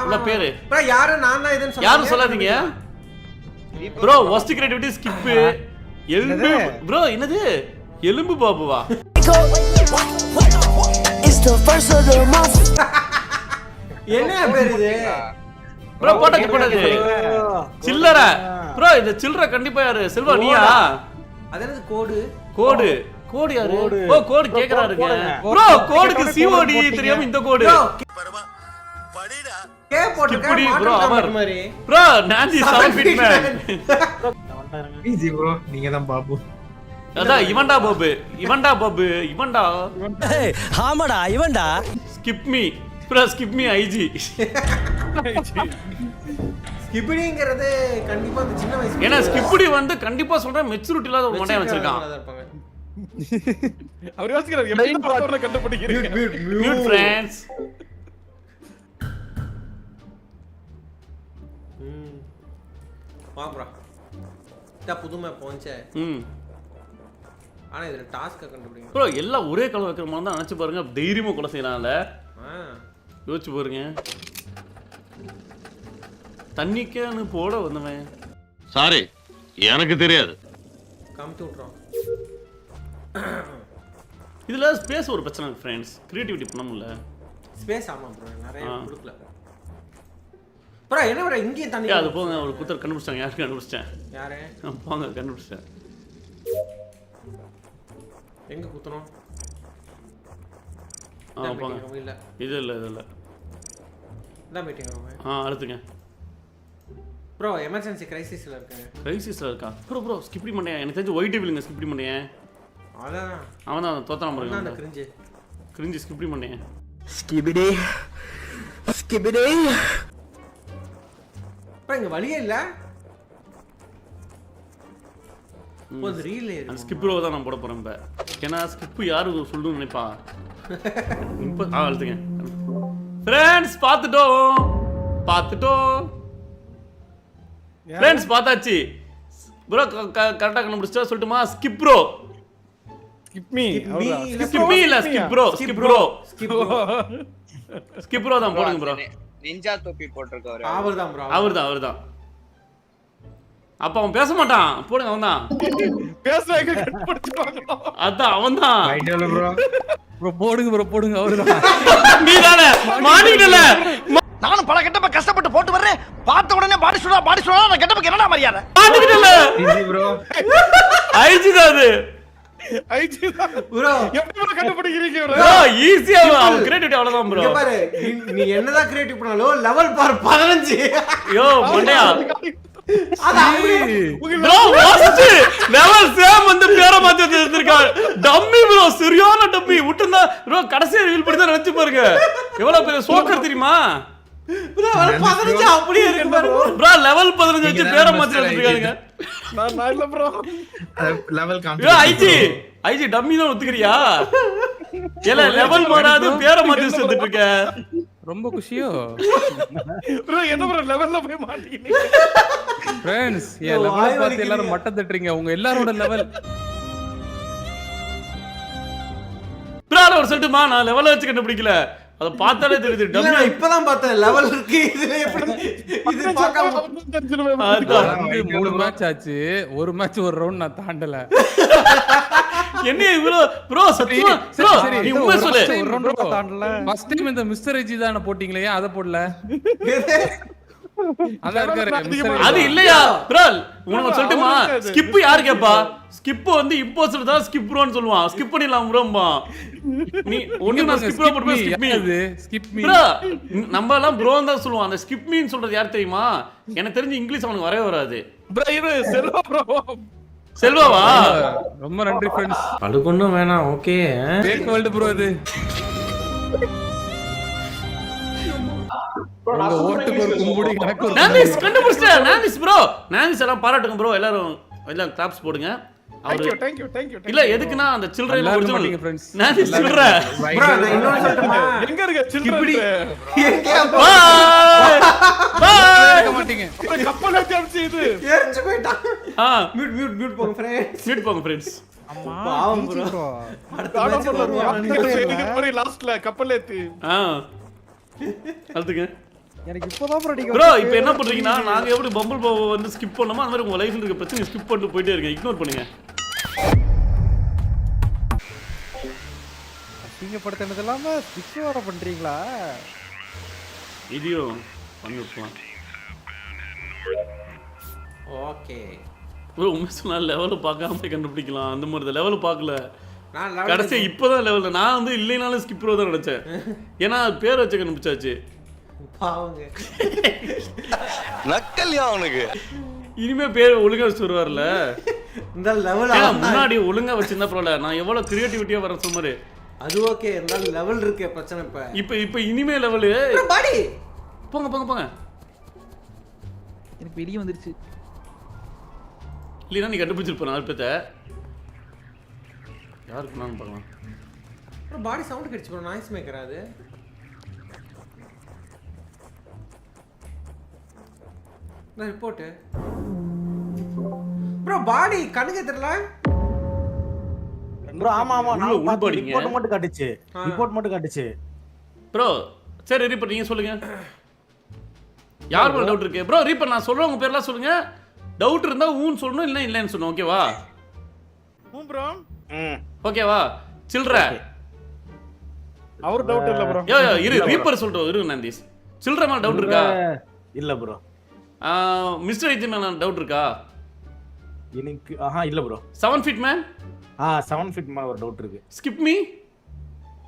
உள்ள பேரு ப்ரோ யாரு நான் தான் இதுன்னு சொல்றேன் யாரும் சொல்லாதீங்க ப்ரோ worst creativity skip எலும்பு ப்ரோ என்னது எலும்பு பாபுவா என்ன பேர் இது ப்ரோ போட்டது சில்லற ப்ரோ இது சில்லற கண்டிப்பா யாரு செல்வா நீயா அது என்னது கோடு கோடு யாரு ஓ கோடு கேக்குறாருங்க ப்ரோ கோடுக்கு சிஓடி தெரியாம இந்த கோடு படிடா கே போட்டுக்க ப்ரோ அவர் மாதிரி ப்ரோ நான்சி 7 feet மேன் ஈஸி ப்ரோ நீங்க தான் பாபு அதான் இவன்டா பாபு ஆமாடா இவன்டா skip me bro skip me IG ஸ்கிப்பிடிங்கிறது கண்டிப்பா அந்த சின்ன வயசு ஏன்னா ஸ்கிப்பிடி வந்து கண்டிப்பா சொல்றேன் மெச்சூரிட்டி இல்லாத ஒரு மண்டையை வச்சிருக்கான் அவர் யோசிக்கிறார் எப்படி பார்த்தவரை கண்டுபிடிக்கிறீங்க மியூட் ஃப்ரெண்ட்ஸ் வா ப்ரோ டா புதுமை போஞ்சே ஆனா இதுல டாஸ்க் கண்டுபிடிங்க ப்ரோ எல்லாம் ஒரே கலர் வைக்கிற மாதிரி தான் நினைச்சு பாருங்க தைரியமா கொலை செய்யலாம்ல யோசிச்சு பாருங்க தண்ணிக்கேன்னு போட வந்தவன் சாரி எனக்கு தெரியாது காமிச்சு விட்றோம் இதுல ஸ்பேஸ் ஒரு பிரச்சனை ஃப்ரெண்ட்ஸ் கிரியேட்டிவிட்டி பண்ண முடியல ஸ்பேஸ் ஆமா ப்ரோ நிறைய கொடுக்கல ப்ரோ என்ன ப்ரோ இங்கேயும் தண்ணி அது போங்க ஒரு குத்தர் கண்டுபிடிச்சாங்க யாரு கண்டுபிடிச்சேன் யாரு போங்க கண்டுபிடிச்சேன் எங்க குத்தணும் போங்க இல்ல இது இல்ல இந்த மீட்டிங் ரூம் அடுத்துங்க ப்ரோ எமர்ஜென்சி கிரைசிஸ்ல இருக்கா ப்ரோ ஸ்கிப் பண்ணேன் எனக்கு தெரிஞ்சு ஒயிட் டேபிள்ங்க ஸ்கிப் பண்ணேன் அதான் அவன் தான் தோத்தலாம் பாருங்க அந்த கிரிஞ்சு ஸ்கிப் பண்ணேன் ஸ்கிபிடி ப்ரோ இங்க வழியே இல்ல ஒரு ரீல் அந்த ஸ்கிப் ரோ தான் நான் போட போறேன் இப்ப ஏன்னா ஸ்கிப் யாரு சொல்லணும்னு நினைப்பா இப்ப அழுத்துங்க ஃப்ரெண்ட்ஸ் பார்த்துட்டோம் ஃப்ரெண்ட்ஸ் பார்த்தாச்சு ப்ரோ கரெக்டா கண்டுபிடிச்சா சொல்லட்டுமா ஸ்கிப் ப்ரோ ஸ்கிப் ப்ரோ தான் போடுங்க ப்ரோ நிஞ்சா தொப்பி போட்டுருக்காரு அவர்தான் அப்ப அவன் பேச மாட்டான் போடுங்க அவன்தான் அதான் அவன்தான் ப்ரோ போடுங்க அவர்தான் நீதானே மாட்டிக்கிட்டல நானும் பல கெட்டப்ப கஷ்டப்பட்டு போட்டு வர்றேன் பார்த்த உடனே பாடி சொல்றா நான் கெட்டப்ப என்னடா மரியாதை மாட்டிக்கிட்டல ஈஸி ப்ரோ ஐஜி தான் அது ஐஜி ப்ரோ எப்படி கண்டுபிடிக்கிறீங்க ப்ரோ ஈஸியா அவன் கிரியேட்டிவிட்டி அவ்வளவுதான் ப்ரோ இங்க பாரு நீ என்னதான் கிரியேட்டிவ் பண்ணாலும் லெவல் பார் 15 யோ மண்டையா ப்ரோ வாஸ்ட் லெவல் சேம் வந்து பேர மாத்தி வச்சிருக்கான் டம்மி ப்ரோ சரியான டம்மி விட்டுனா ப்ரோ கடைசியா ரிவீல் பண்ணி தான் நினைச்சு பாருங்க எவ்வளவு பெரிய சோக்கர் தெரியுமா ப்ரோ லெவல் 15 அப்படியே இருக்கு பாருங்க ப்ரோ லெவல் 15 வச்சு பேர மாத்தி வச்சிருக்காங்க நான் இல்ல ப்ரோ லெவல் யோ ஐஜி டம்மி தான் ஒத்துக்கறியா ஏல லெவல் மாறாது பேர மாத்தி வச்சிட்டு இருக்க ரொம்ப குஷியோ ப்ரோ என்ன ப்ரோ லெவல்ல போய் மாட்டீங்க फ्रेंड्स ஏ லெவல் பார்த்து எல்லாரும் மட்ட தட்டறீங்க உங்க எல்லாரோட லெவல் ப்ரோ ஒரு சொல்லட்டுமா நான் லெவல் வச்சு கண்டுபிடிக்கல அத பார்த்தாலே தெரியுது இல்ல நான் இப்பதான் பார்த்தேன் லெவல் இருக்கு இதுல எப்படி இது பார்க்காம மூணு மேட்ச் ஆச்சு ஒரு மேட்ச் ஒரு ரவுண்ட் நான் தாண்டல என்ன இவ்ளோ ப்ரோ சத்தியமா ப்ரோ நீ உண்மை சொல்லு ஒரு ரவுண்ட் தாண்டல ஃபர்ஸ்ட் டைம் இந்த மிஸ்டர் எஜி தான போடிங்களே அத போடல அத இருக்காரு அது இல்லையா ப்ரோ உனக்கு சொல்லட்டுமா ஸ்கிப் யாரு கேப்பா ஸ்கிப் வந்து இம்போஸ்டர் தான் ஸ்கிப் ப்ரோன்னு சொல்லுவான் ஸ்கிப் பண்ணிடலாம் ப்ரோம்பா நீ ஒண்ணு நான் ஸ்கிப் ப்ரோ போட்டு ஸ்கிப் மீ அது ஸ்கிப் மீ ப்ரோ நம்ம எல்லாம் ப்ரோ தான் சொல்லுவான் அந்த ஸ்கிப் மீன்னு சொல்றது யார் தெரியுமா எனக்கு தெரிஞ்சு இங்கிலீஷ் அவனுக்கு வரவே வராது ப்ரோ இது செல்வா ப்ரோ செல்வாவா ரொம்ப நன்றி फ्रेंड्स அழுகொண்ணும் வேணாம் ஓகே ஃபேக் வேர்ல்ட் ப்ரோ இது உங்க ஓட்டுக்கு ஒரு கும்புடி கணக்கு நானிஸ் கண்டுபிடிச்சேன் நானிஸ் ப்ரோ நானிஸ் எல்லாம் பாராட்டுங்க ப்ரோ எல்லாரும் எல்லாம் கிளாப்ஸ் போடுங்க Thank you. இல்ல எதுக்குனா அந்த சில்ட்ரன் ஒரிஜினல் फ्रेंड्स நானிஸ் சில்ட்ர ப்ரோ நான் இன்னொரு சொல்லட்டுமா எங்க இருக்க சில்ட்ரன் எங்க பாய் பாய் மாட்டீங்க கப்பல ஜம்ப் இது எரிஞ்சு போய்ட்டான் மியூட் போங்க फ्रेंड्स மீட் போங்க फ्रेंड्स பாவம் ப்ரோ அடுத்த மேட்ச் வருவாங்க லாஸ்ட்ல கப்பல் ஏத்தி அழுத்துங்க எனக்கு இப்போதான் ப்ரோ நீங்க ப்ரோ இப்போ என்ன பண்றீங்கன்னா நாங்க எப்படி பம்பிள் போ வந்து ஸ்கிப் பண்ணோமோ அந்த மாதிரி உங்க லைஃப்ல இருக்க பிரச்சனை ஸ்கிப் பண்ணிட்டு போயிட்டே இருக்கீங்க இக்னோர் பண்ணுங்க அசிங்கப்படுத்தினது இல்லாம ஸ்கிப் வர பண்றீங்களா இதையும் பண்ணிருக்கலாம் ஓகே ப்ரோ உண்மை லெவலை பார்க்காம கண்டுபிடிக்கலாம் அந்த மாதிரி லெவலை பார்க்கல நான் கடைசியா இப்போதான் லெவல்ல நான் வந்து இல்லைனாலும் ஸ்கிப் ப்ரோ தான் நினைச்சேன் ஏன்னா பேர் வச்சு கண்டுபிடிச்சாச்சு பாவங்க நக்கல்யா அவனுக்கு இனிமே பேர் ஒழுங்கா வச்சு வருவார்ல இந்த லெவல் முன்னாடி ஒழுங்கா வச்சிருந்தா பரவாயில்ல நான் எவ்வளவு கிரியேட்டிவிட்டியா வர சொன்னாரு அது ஓகே இருந்தாலும் லெவல் இருக்கே பிரச்சனை இப்ப இனிமே லெவலு பாடி போங்க போங்க போங்க எனக்கு வெளியே வந்துருச்சு இல்லைன்னா நீ கண்டுபிடிச்சிருப்ப நான் இப்ப யாருக்கு நான் பார்க்கலாம் பாடி சவுண்ட் கிடைச்சு ப்ரோ நாய்ஸ் மேக்கர் அது நான் ரிப்போர்ட் ப்ரோ பாடி கண்ணுக்கு தெரியல ப்ரோ ஆமா ஆமா உள்ள நான் உள்படிங்க. ரிப்போர்ட் மட்டும் காட்டுச்சு ரிப்போர்ட் மட்டும் காட்டுச்சு ப்ரோ சரி ரீப்பர் நீங்க சொல்லுங்க யார் மேல டவுட் இருக்கு ப்ரோ ரீப்பர் நான் சொல்றேன் உங்க பேர்லாம் சொல்லுங்க டவுட் இருந்தா ஊன்னு சொல்லணும் இல்ல இல்லன்னு சொல்லணும் ஓகேவா ப்ரோ ஓகேவா சில்ற அவர் டவுட் இல்ல ப்ரோ யோ யோ இரு ரீப்பர் சொல்றோம் இரு நந்தீஸ் சில்ற மேல டவுட் இருக்கா இல்ல ப்ரோ மிஸ்டர் ஐஜி மேல டவுட் இருக்கா எனக்கு இல்ல ப்ரோ 7 ஃபீட் மேன் 7 ஃபீட் மேல ஒரு டவுட் இருக்கு ஸ்கிப் மீ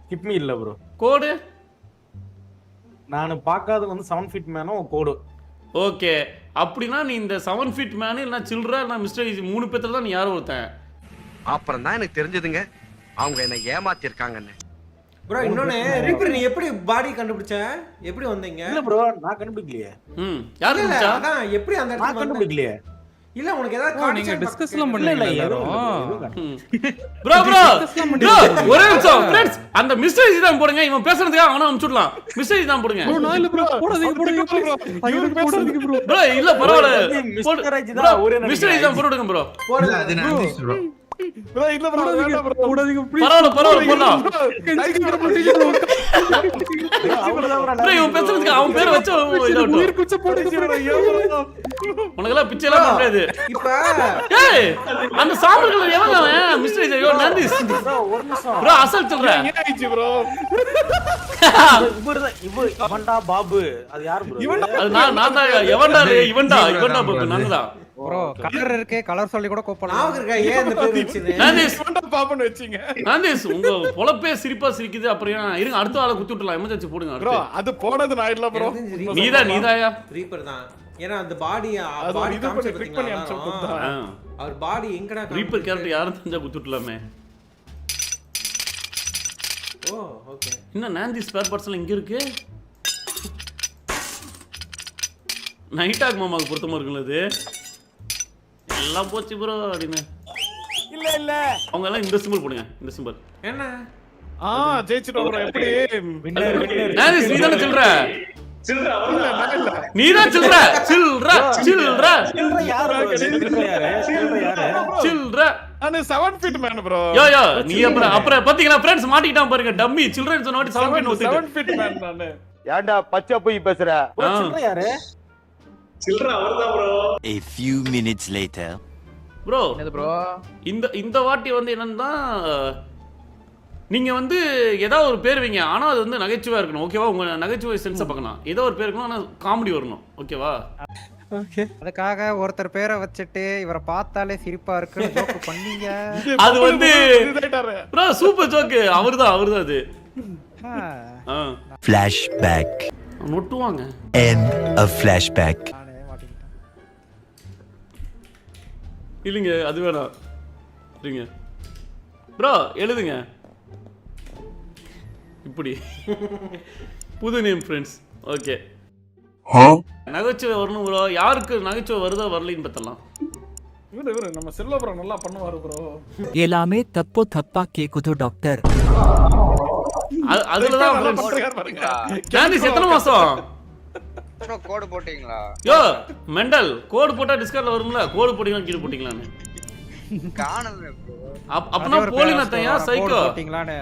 ஸ்கிப் மீ இல்ல ப்ரோ கோடு நான் பார்க்காத வந்து 7 ஃபீட் மேனும் கோடு ஓகே அப்படினா நீ இந்த 7 ஃபீட் மேன் இல்ல சில்ற நான் மிஸ்டர் ஐஜி மூணு பேத்துல தான் நீ யாரோ ஒருத்தன் அப்புறம் தான் எனக்கு தெரிஞ்சதுங்க அவங்க என்ன ஏமாத்தி இருக்காங்கன்னு ப்ரோ இன்னொன்னு ரீப்பர் நீ எப்படி பாடி கண்டுபிடிச்ச எப்படி வந்தீங்க இல்ல ப்ரோ நான் கண்டுபிடிக்கலையே யாரு கண்டுபிடிச்சா அதான் எப்படி அந்த நான் இடத்துக்கு வந்த கண்டுபிடிக்கலையே இல்ல உனக்கு ஏதாவது நீங்க காட்டுச்சா டிஸ்கஸ்லாம் இல்ல பண்ணல இல்ல எல்லாரும் ப்ரோ ஒரே நிமிஷம் ஃப்ரெண்ட்ஸ் அந்த மிஸ்டர் ஐஜி தான் போடுங்க இவன் பேசுறதுக்கு அவன அனுப்பிச்சுடலாம் மிஸ்டர் ஐஜி தான் போடுங்க ப்ரோ நான் இல்ல ப்ரோ போடாதீங்க போடாதீங்க ப்ரோ ப்ரோ இல்ல பரவாயில்ல மிஸ்டர் ஐஜி தான் ஒரே மிஸ்டர் ஐஜி தான் போடுங்க ப்ரோ இல்ல அது நான் ப்ரோ ப்ரோ இல்ல ப்ரோ போடாதீங்க பரவாயில்ல போடலாம் அவ்வளவுதான் ப்ரோ இவன் பேசுறதுக்கு அவன் பேர் வச்சு உயிர் குச்ச போடுங்க உனக்கெல்லாம் பிச்சை எல்லாம் முடியாது இப்ப ஏய் அந்த சாம்பல்கள் எவன் அவன் மிஸ்டர் ஐஜி ஐயோ நந்திஸ் ஒரு நிமிஷம் ப்ரோ அசல் சொல்ற ஆயிச்சு ப்ரோ இவன்டா பாபு அது யார் ப்ரோ அது நான் தான் எவன்டா இவன்டா பாப்பு நான்தான் ப்ரோ கலர் இருக்கே கலர் சொல்லி கூட கோப்பலாம் நாவுக்கு இருக்கா ஏன் இந்த பேர் வச்சினே நந்திஸ் பாப்பன்னு வெச்சீங்க நந்திஸ் உங்க பொழப்பே சிரிப்பா சிரிக்குது அப்புறம் இருங்க அடுத்த ஆளை குத்தி விட்டுலாம் எமர்ஜென்சி போடுங்க ப்ரோ அடுத்து. அது போனது நான் இல்ல ப்ரோ நீதாயா ரீப்பர் தான் ஏன்னா அந்த பாடி அது பாடி இது பண்ணி click பண்ணி காமிச்சு அனுப்பிச்சு கொடுத்தா. அவர் பாடி எங்கடா ரீப்பர் கேரக்டர் யாரும் தெரிஞ்சா குத்தி விட்டுலாமே ஓ ஓகே என்ன நாந்தி ஸ்பேர் பார்ட்ஸ்லாம் இங்க இருக்கு நைட்டாக் மாமாவுக்கு பொருத்தமா இருக்குல்ல இது எல்லாம் போச்சு ப்ரோ அப்படின்னு இல்ல அவங்க எல்லாம் இந்த சிம்பிள் போடுங்க இந்த சிம்பிள் என்ன ஜெயிச்சிட்டோம் ப்ரோ எப்படி நாந்திஸ் நீ தானே சொல்ற நீதான் சில்ற சில்ற சில்ற சில்ற நான் 7 ஃபீட் மேன் ப்ரோ யோ நீ அப்புறம் பாத்தீங்களா ஃப்ரெண்ட்ஸ் மாட்டிக்கிட்டான் பாருங்க டம்மி சில்ட்ரன் சொன்ன வாட்டி 7 ஃபீட் ஒத்துட்டு 7 ஃபீட் மேன் நானு ஏன்டா பச்சை போய் பேசுற சில்ற யாரு A few minutes later. Bro என்னது ப்ரோ இந்த வாட்டி வந்து என்னன்னா நீங்க வந்து ஏதாவது ஒரு பேர் வைங்க ஆனா அது வந்து நகைச்சுவையா இருக்கணும் ஓகேவா உங்க நகைச்சுவை சென்ஸை பார்க்கணும் ஏதோ ஒரு பேர் இருக்கணும் ஆனா காமெடி வரணும் ஓகேவா ஓகே அதுக்காக ஒருத்தர் பேரை வச்சுட்டு இவரை பார்த்தாலே சிரிப்பா இருக்குன்னு ஜோக் பண்ணீங்க அது வந்து ப்ரோ சூப்பர் ஜோக்கு அவர்தான் அது Flashback. நொட்டுவாங்க End of flashback. நானே மாட்டிக்கிட்டேன் இல்லைங்க அது வேணாம் இல்லைங்க ப்ரோ எழுதுங்க இப்படி புது நேம் ஃப்ரெண்ட்ஸ் ஓகே நகைச்சுவை வரணும் ப்ரோ யாருக்கு நகைச்சுவை வருதோ வரலைன்னு பார்த்தலாம் இவரு நம்ம செல்வ ப்ரோ நல்லா பண்ணுவாரு ப்ரோ எல்லாமே தப்பு தப்பா கேக்குது டாக்டர். அதுலதான் நாந்திஸ் எத்தனை மாசம் கோடு போட்டீங்களா யோ மெண்டல் கோடு போட்டா டிஸ்கார்ட்ல வரும்ல கோடு போட்டீங்களா கீழே போட்டீங்களான்னு காணல ப்ரோ அப்பனா போலினா தையா சைக்கோ போட்டீங்களானே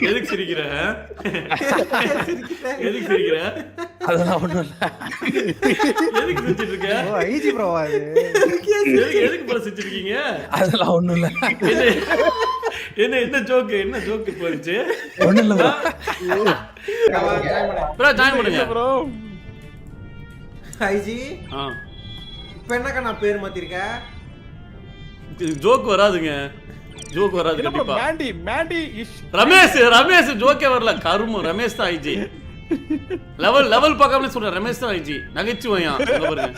எதுக்கு சிரிக்கிற? எதுக்கு சிரிக்கிற? அதெல்லாம் ஒண்ணும் இல்ல. எதுக்கு சிரிச்சிட்டு இருக்க? ஓ ஐஜி ப்ரோ அது. எதுக்கு போல சிரிச்சிருக்கீங்க? அதெல்லாம் ஒண்ணும் இல்ல. என்ன ஜோக்கு போச்சு? ஒண்ணும் இல்ல bro. ப்ரோ ஜாயின் பண்ணுங்க ப்ரோ ஐஜி இப்போ என்னக்கா நான் பேர் மாத்திருக்கேன்? ஜோக் வராதுங்க. ஜோக் வராது என்ன ப்ரோ கண்டிப்பா. மேண்டி இஷ் ரமேஷ் ஜோக்கே வரல. கரும ரமேஷ் தான் ஐஜி. லெவல் பார்க்காமலே சொல்றேன். ரமேஷ் தான் ஐஜி. நகைச்சுவையா பாருங்க.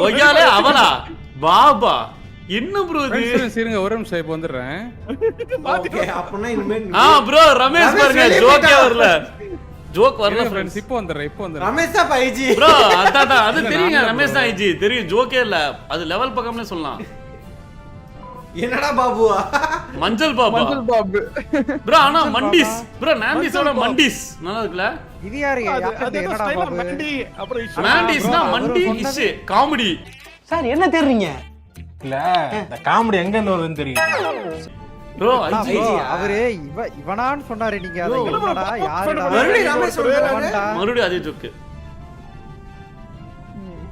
ஒய்யாலே அவளா பாபா என்ன ப்ரோ இது? இருங்க ஒரு நிமிஷம் இப்ப வந்துடுறேன். ஓகே அப்பனா இனிமே ப்ரோ ரமேஷ் பாருங்க ஜோக்கே வரல. ஜோக் வரல ஃப்ரெண்ட்ஸ் இப்போ வந்துடுறேன். ரமேஷ் தான் ஐஜி. ப்ரோ அதான் அது தெரியுங்க. ரமேஷ் தான் ஐஜி தெரியும். ஜோக்கே இல்ல. அது லெவல் பார்க்காமலே சொல்லலாம். என்னடா பாபுவா? மஞ்சள் பாபா. ப்ரோ ஆனா மண்டிஸ் ப்ரோ நாண்டிஸோட மண்டிஸ் நல்லா இருக்குல? இது யாரு யாரு என்னடா பாபு? மேண்டி அப்புறம் இஷ் நாண்டிஸ்னா மண்டி இஷ் காமெடி. சார் என்ன தேடுறீங்க? இல்ல இந்த காமெடி எங்க இருந்து வருதுன்னு தெரியும். ப்ரோ ஐஜி அவரே இவனான்னு சொன்னாரு. நீங்க அத என்னடா யாருடா? மறுபடியும் ரமேஷ் சொல்றாரு. மறுபடியும் அதே ஜோக்கு.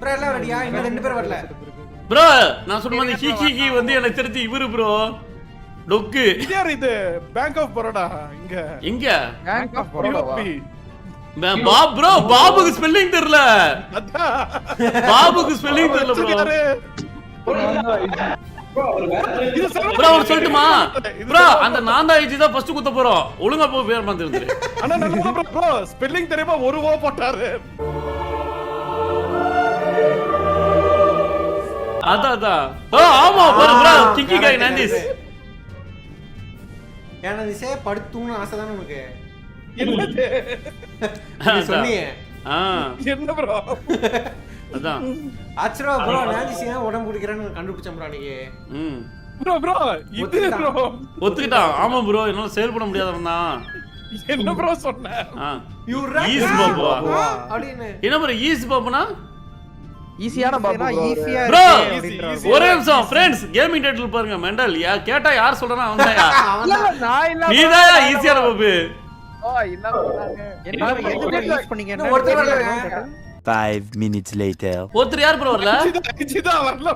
ப்ரோ எல்லாம் ரெடியா? இன்னும் 2 பேர் வரல. ப்ரோ நான் சொன்ன மாதிரி ஹீ வந்து எனக்கு தெரிஞ்சு இவரு ப்ரோ டொக்கு. இது யார் இது? பேங்க் ஆஃப் பரோடா இங்க. எங்க? பேங்க் ஆஃப் பரோடாவா? ப்ரோ பாபுக்கு ஸ்பெல்லிங் தெரியல. அதான் பாபுக்கு ஸ்பெல்லிங் தெரியல ப்ரோ. இது ப்ரோ ஒரு சொல்லட்டுமா? ப்ரோ அந்த நான்தா ஐஜி தான் ஃபர்ஸ்ட் குத்த போறோம். ஒழுங்கா போய் பேர் மாத்திருந்துரு. அண்ணா நம்ம ப்ரோ ஸ்பெல்லிங் தெரியுமா? ஒரு ஓ போட்டாரு. அதான் ஆமா ப்ரோ கிக்கி கை நாண்டிஸ். ஏன்னா திசே படுத்துன்னு ஆசை தானே உனக்கு? என்னது? சொன்னீங்க. என்ன ப்ரோ? அதான் ஆச்சரா ப்ரோ நாண்டிஸ் ஏன் உடம்பு குடிக்கிறான்னு கண்டுபிடிச்சேன் ப்ரோ அன்னைக்கு. ப்ரோ இது ப்ரோ ஒத்துக்கிட்டான். ஆமா ப்ரோ என்னால சேல் பண்ண முடியாதவன் தான். என்ன ப்ரோ சொன்ன? ஈஸ் பாபா அப்படின்னு. என்ன ப்ரோ ஈஸ் பாபுனா? ஈஸியான பாபு ஈஸியா ப்ரோ இருக்கு. ஒரே நிமிஷம் ஃப்ரெண்ட்ஸ் கேமிங் டைட்டில் பாருங்க. மெண்டல் கேட்டா யார் சொல்றனா அவன் தான். நான் இல்ல நீதான் ஈஸியான பாபு. இல்ல சொன்னாங்க. என்ன எதுக்கு யூஸ் பண்ணீங்க? என்ன ஒருத்தர் வரல. 5 minutes later. ஒருத்தர் யார் ப்ரோ வரல? இஜிதா வரல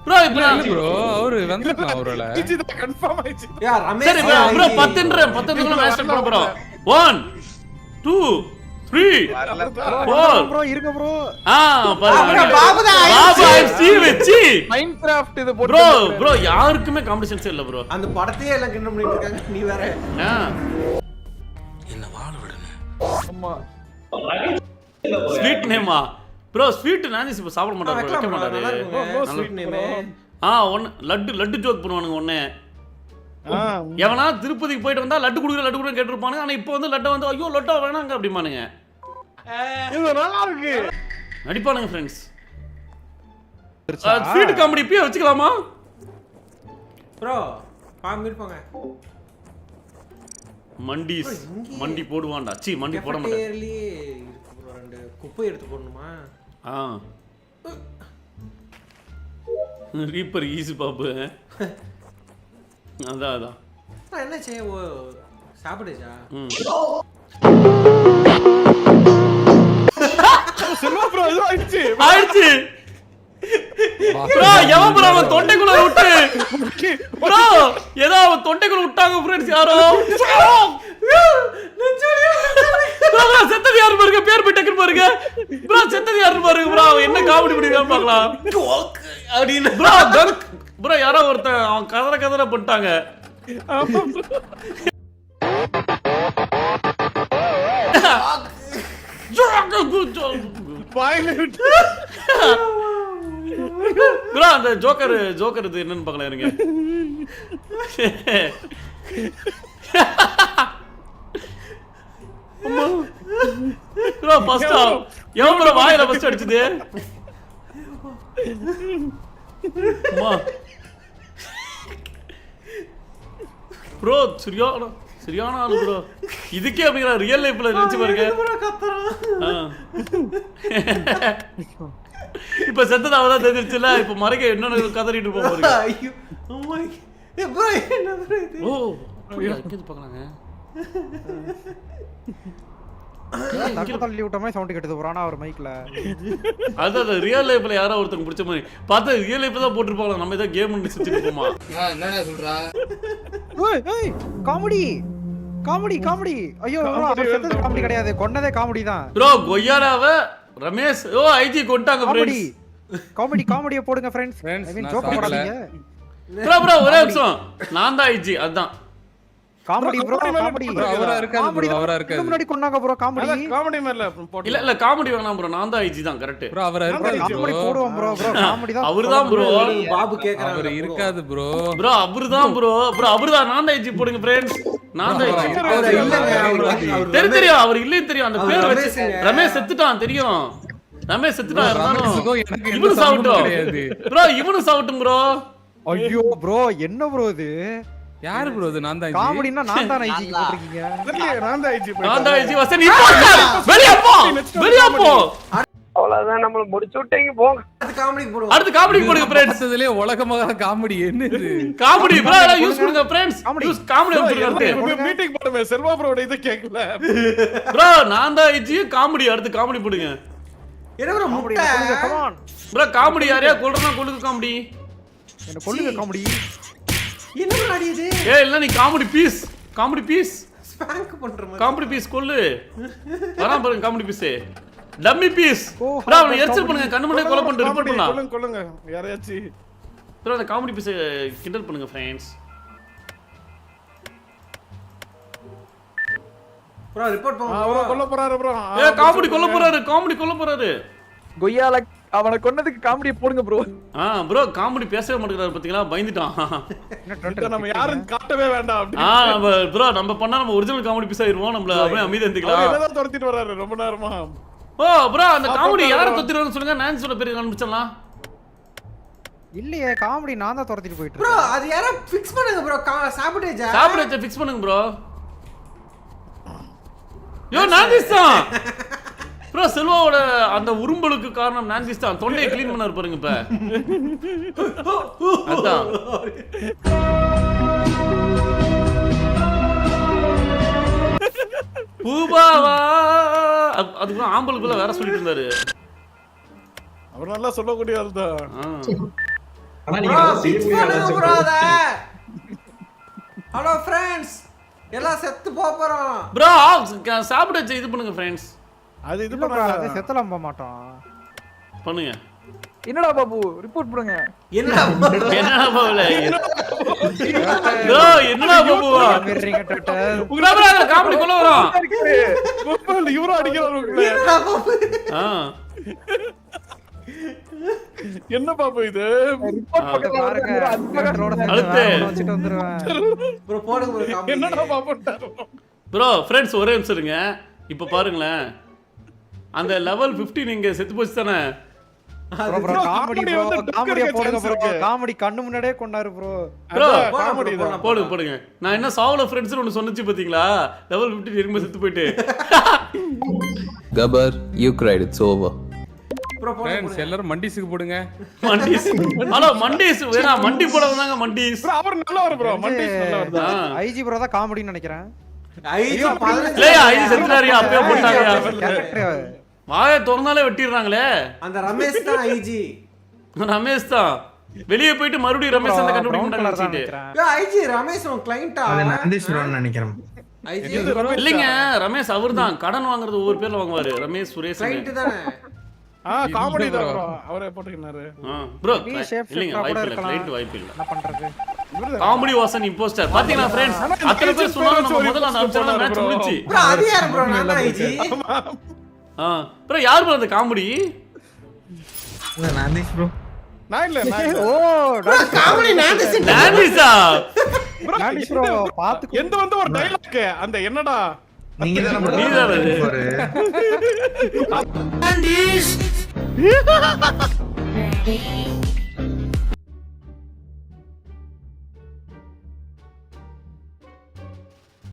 ப்ரோ இப்போ ப்ரோ அவரு வந்துட்டான் அவரோட. இஜிதா கன்ஃபார்ம் ஆயிச்சு. யா ரமேஷ் சரி ப்ரோ 10 மேட்ச் ஸ்டார்ட் பண்ண போறோம். 1 2 3 4 ப்ரோ இருங்க ப்ரோ. பாருங்க பாபு தான் பாபு ஐசி வெச்சி மைன்கிராஃப்ட் இது ப்ரோ யாருக்குமே காம்படிஷன்ஸ் இல்ல ப்ரோ. அந்த படத்தையே எல்லாம் கிண்டல் பண்ணிட்டு இருக்காங்க. நீ வேற என்ன வாழ விடணும். ஆமா. ஸ்வீட் நேமா ப்ரோ? ஸ்வீட் நான்ஸ் இப்ப சாப்பிட மாட்டாரு. வைக்க மாட்டாரு. No sweet name. ஒன்னு லட்டு ஜோக் பண்ணுவானுங்க. ஒண்ணே எவனா திருப்பதிக்கு போயிட்டு வந்தா லட்டு குடுக்குற கேட்டிருப்பானுங்க. ஆனா இப்போ வந்து லட்டை வந்து ஐயோ லட்டா வேணாங்க அப்படிமானுங்க. இது நல்லா இருக்கு. நடிப்பானுங்க ஃப்ரெண்ட்ஸ். ஸ்வீட் காமெடி இப்பயே வச்சுக்கலாமா ப்ரோ? இருப்பாங்க. மண்டி போடுவான்டா. சீ மண்டி போட மாட்டேன். இருக்கு ப்ரோ. 2 குப்பை எடுத்து போடணுமா? ரீப்பர் ஈஸி பாப்பு. அதான் என்ன செய்ய சாப்பிடுச்சா? செல்வா ப்ரோ இது ஆயிடுச்சு. ப்ரோ எவன் ப்ரோ அவன் தொண்டைக்குள்ள விட்டு ப்ரோ ஏதோ அவன் தொண்டைக்குள்ள விட்டாங்க ஃப்ரெண்ட்ஸ். யாரோ செத்தது யாரு பாருங்க. பேர் போய் பாருங்க ப்ரோ. செத்தது யாரு பாருங்க ப்ரோ. அவன் என்ன காமெடி பண்ணிருக்கான்னு பார்க்கலாம் அப்படின்னு ப்ரோ. ப்ரோ யாரோ ஒருத்தன் அவன் கதற பண்ணிட்டாங்க. ப்ரோ அந்த ஜோக்கர் இது என்னன்னு பார்க்கலாம் இருங்க. ப்ரோ ஃபர்ஸ்ட் எவன் ப்ரோ வாயில ஃபர்ஸ்ட் அடிச்சது? ப்ரோ சரியான ஆளு ப்ரோ. இதுக்கே அப்படிங்கிற ரியல் லைஃப்ல நினைச்சு பாருங்க. இப்ப செத்தது அவதான் தெரிஞ்சிருச்சுல. இப்ப மறைக்க என்னன்னு கதறிட்டு போக ஐயோ அம்மா ப்ரோ என்ன ப்ரோ இது? ஓ கேது பார்க்கலாங்க. தள்ளி விட்ட மாதிரி சவுண்ட் கேட்டது புராணா ஒரு மைக்ல. அதான் ரியல் லைஃப்ல யாரோ ஒருத்தங்க பிடிச்ச மாதிரி பார்த்தா ரியல் லைஃப்ல தான் போட்டுருப்பாங்க. நம்ம ஏதோ கேம் செஞ்சுட்டு போமா. என்னடா சொல்றா? ஏய் காமெடி காமெடி காமெடி. ஐயோ அவர் செத்தது காமெடி கிடையாது, கொன்னதே காமெடி தான். ப்ரோ கொய்யாராவ ரமேஷ் ஓ ஐஜி கொண்டாங்க காமெடி ஃப்ரெண்ட்ஸ். காமெடி காமெடியை போடுங்க ஃப்ரெண்ட்ஸ். ஐ மீன் ஜோக் போடாதீங்க. ப்ரோ ஒரே நிமிஷம். நான் தான் ஐஜி அதான் காமெடி ப்ரோ காமெடி. அவரா இருக்காது bro, அவரா இருக்காது. முன்னாடி கொன்னாங்க ப்ரோ காமெடி. காமெடி மேல போட்டு இல்ல காமெடி வேணாம் ப்ரோ. நான் தான் ஐஜி தான் கரெக்ட். bro அவரா இருக்காது காமெடி bro. போடுவோம் ப்ரோ. காமெடி தான் அவர்தான் ப்ரோ. பாபு கேக்குறாங்க. அவர் இருக்காது bro. ப்ரோ அவர்தான் ப்ரோ. அவர்தான். நான் தான் ஐஜி போடுங்க ஃப்ரெண்ட்ஸ். நான் தான் ஐஜி. தெரியும் அவர் இல்லைன்னு தெரியும். அந்த பேர் வச்சு ரமேஷ் செத்துட்டான் தெரியும். ரமேஷ் செத்துட்டான். ரமேஷுக்கும் எனக்கு எந்த இவனு சம்பந்தமும் சாவட்டும் கிடையாது. ப்ரோ. இவனு சாவட்டும் ப்ரோ. ஐயோ ப்ரோ என்ன ப்ரோ இது? யாரு bro இது? நான் தான் காமெடினா நான் தான் ஐஜி போட்டுருக்கீங்க. நான் தான் ஐஜி நான் தான் ஐஜி வசன் இப்போ வெளிய போ. வெளிய போ. அவ்வளவுதான் நம்மள முடிச்சு விட்டீங்க போங்க. அது காமெடிக்கு போடுவோம். அடுத்து காமெடி போடுங்க ஃப்ரெண்ட்ஸ். பார்த்ததுலயே உலகமாக காமெடி என்ன இது? காமெடி ப்ரோ எல்லாம் யூஸ் பண்ணுங்க ஃப்ரெண்ட்ஸ். யூஸ் காமெடி பண்ணுங்க. மீட்டிங் போடுமே செல்வா ப்ரோட இத கேக்கல. ப்ரோ நான் தான் ஐஜி காமெடி. அடுத்து காமெடி போடுங்க. என்ன ப்ரோ முட்டை? Come on. ப்ரோ காமெடி யாரையா கொல்றனா கொல்லுங்க காமெடி. என்ன கொல்லுங்க காமெடி. என்ன ப்ரோ அடியுது? ஏய் இல்ல நீ comedy piece. Comedy piece. Spank பண்ற மாதிரி. காமெடி பீஸ் கொல்லு. வரான் பாருங்க காமெடி பீஸ். Dummy piece. ஓ, ப்ரோ அவனை எரிச்சல் பண்ணுங்க. கண்ணு முன்னாடி கொலை பண்ணிட்டு ரிப்போர்ட் பண்ணலாம். கொல்லுங்க கொல்லுங்க யாரையாச்சு. ப்ரோ அந்த காமெடி பீஸ் கிண்டல் பண்ணுங்க ஃப்ரெண்ட்ஸ். ப்ரோ ரிப்போர்ட் பண்ணுங்க. அவர கொல்ல போறாரு ப்ரோ. ஏய் காமெடி கொல்ல போறாரு. காமெடி கொல்ல போறாரு. கொய்யால அவனை கொன்னதுக்கு காமெடியை போடுங்க ப்ரோ. ப்ரோ காமெடி பேசவே மாட்டேங்கிறாரு பாத்தீங்களா? பயந்துட்டான். இத நம்ம யாரும் காட்டவே வேண்டாம் அப்படி. நம்ம ப்ரோ நம்ம பண்ணா நம்ம ஒரிஜினல் காமெடி பீஸ் ஆயிருவோம். நம்மள அப்படியே அமைதியா இருந்துக்கலாம். அவர் ஏதோ துரத்திட்டு வராரு ரொம்ப நேரமா. ஓ ப்ரோ அந்த காமெடி யார தொத்திரன்னு சொல்லுங்க. நான் சொல்ல பேரு கண்டுபிடிச்சலாம். இல்லையே காமெடி நான் தான் துரத்திட்டு போயிட்டு ப்ரோ இருக்கேன். அது யாரோ ஃபிக்ஸ் பண்ணுங்க ப்ரோ. சாப்பிட்டேஜா. சாப்பிடுச்ச ஃபிக்ஸ் பண்ணுங்க ப்ரோ. யோ நான்திஸ் தான். ப்ரோ செல்வாவோட அந்த உரும்பலுக்கு காரணம் நான்திஸ் தான். தொண்டையை க்ளீன் பண்ணாரு பாருங்க இப்ப. அதான். பூபாவா அதுக்கு ஆம்பளுக்குள்ள வேற சொல்லிட்டு இருந்தாரு. அவர் நல்லா சொல்லக்கூடிய ஆள் தான். ப்ரோ ஃபிக்ஸ் பண்ணுங்க ப்ரோ அத. ஹலோ ஃப்ரெண்ட்ஸ் எல்லாம் செத்து போறோம். ப்ரோ சாப்பிடுச்ச இது பண்ணுங்க ஃப்ரெண்ட்ஸ். அது இது இல்ல ப்ரோ பண்ணாத. அது செத்தலாம் போக மாட்டோம். பண்ணுங்க. என்னடா பாபு ரிப்போர்ட் பண்ணுங்க. என்னடா என்னடா பாபுல ப்ரோ என்னடா பாபுவா மீறீங்க டோட்டல். உங்களா ப்ரோ காமெடி கொல்ல வரோம். பாபு இவரோ அடிக்கிறாரு உங்களை. என்னடா பாபு? என்ன பாபு இது? ரிப்போர்ட் பக்கத்துல பாருங்க பாருங்க. அடுத்து. வச்சிட்டு வந்துருவேன். ப்ரோ போடுங்க ப்ரோ காமெடி. என்னடா பாபுட்டாரு? ப்ரோ ஃப்ரெண்ட்ஸ் ஒரே நிமிஷம் இருங்க. இப்போ பாருங்களேன் அந்த லெவல் 50 நீங்க செத்து போச்சு தானே. ப்ரோ காமெடி ப்ரோ காமெடியை போடுங்க ப்ரோ. காமெடி கண்ணு முன்னாடியே கொண்டாரு ப்ரோ. ப்ரோ காமெடி தான். போடுங்க. நான் என்ன சாவல ஃப்ரெண்ட்ஸ்னு ஒன்னு சொன்னச்சு பாத்தீங்களா? லெவல் 50 திரும்ப செத்து போயிட்டு. Gabbar, you cried. It's over. Bro friends எல்லாரும் மண்டிஸ்க்கு போடுங்க. மண்டிஸ். ஹலோ மண்டிஸ் வேணா மண்டி போட வந்தாங்க மண்டிஸ். ப்ரோ அவர் நல்லவர் ப்ரோ. மண்டிஸ் நல்லவர் தான். ஐஜி ப்ரோ தான் காமெடின்னு நினைக்கிறேன். ஐஜி 15 இல்லையா ஐஜி செத்துறாரியா அப்பவே போட்டாங்க. கேரக்டர் வாயை திறந்தாலே வெட்டிடுறாங்களே. அந்த ரமேஷ் தான் ஐஜி. ரமேஷ் தான். வெளியே போயிட்டு மறுபடியும் ரமேஷ் அந்த கண்டுபிடிக்க மாட்டாங்க. யோ ஐஜி ரமேஷ் உன் கிளையண்டா? அது நான்திஸ் ப்ரோன்னு நினைக்கிறேன். ஐஜி இல்லைங்க ரமேஷ் அவர்தான் கடன் வாங்குறது ஒவ்வொரு பேர்ல வாங்குவாரு. ரமேஷ் சுரேஷ் கிளையண்ட் தானே. காமெடி தான் ப்ரோ. அவரே போட்டுக்கினாரு. ப்ரோ ஷேப் இல்லைங்க கூட வாய்ப்பு இல்ல. இருக்கலாம். கிளைண்ட் வாய்ப்பு இல்ல. என்ன பண்றது? காமெடி வாசன் இம்போஸ்டர் பாத்தீங்களா ஃப்ரெண்ட்ஸ்? அத்தனை பேர் சொன்னாங்க நம்ம முதல்ல அந்த அம்சம்ல மேட்ச் முடிச்சு. ப்ரோ அது யார் ப்ரோ? நான் தான் ஐஜி. ப்ரோ யார் ப்ரோ அந்த காமெடி? நான்திஸ் ப்ரோ. நான் இல்ல நான். ஓ ப்ரோ காமெடி நான்திஸ். டானிஸா நான்திஸ் ப்ரோ பாத்து எந்த வந்து ஒரு டயலாக் அந்த என்னடா நீங்க தான் நம்ம நீதான் அது. போரு. நான்திஸ்.